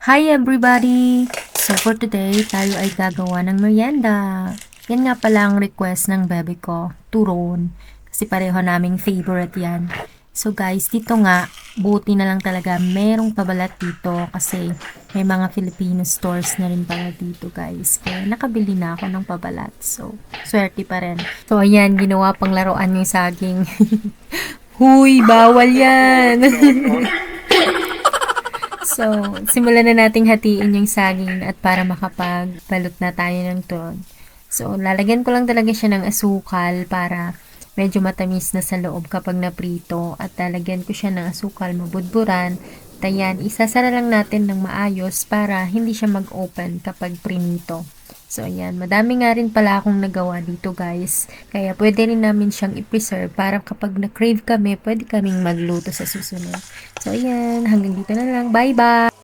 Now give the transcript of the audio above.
Hi everybody! So for today, tayo ay gagawa ng merienda. Yan nga pala ang request ng bebe ko, turon. Kasi pareho naming favorite yan. So guys, dito nga, buti na lang talaga merong pabalat dito kasi may mga Filipino stores na rin pala dito guys. Kaya nakabili na ako ng pabalat. So, swerte pa rin. So ayan, ginawa pang laruan yung saging. Huy, bawal yan! So, simulan na nating hatiin yung saging at para makapagbalot na tayo ng turon. So, lalagyan ko lang talaga siya ng asukal para medyo matamis na sa loob kapag naprito at lalagyan ko siya ng asukal mabudburan. At ayan, isasara lang natin ng maayos para hindi siya mag-open kapag prinito. So, ayan. Madami nga rin pala akong nagawa dito, guys. Kaya, pwede rin namin siyang i-preserve para kapag na-crave kami, pwede kaming magluto sa susunod. So, ayan. Hanggang dito na lang. Bye-bye!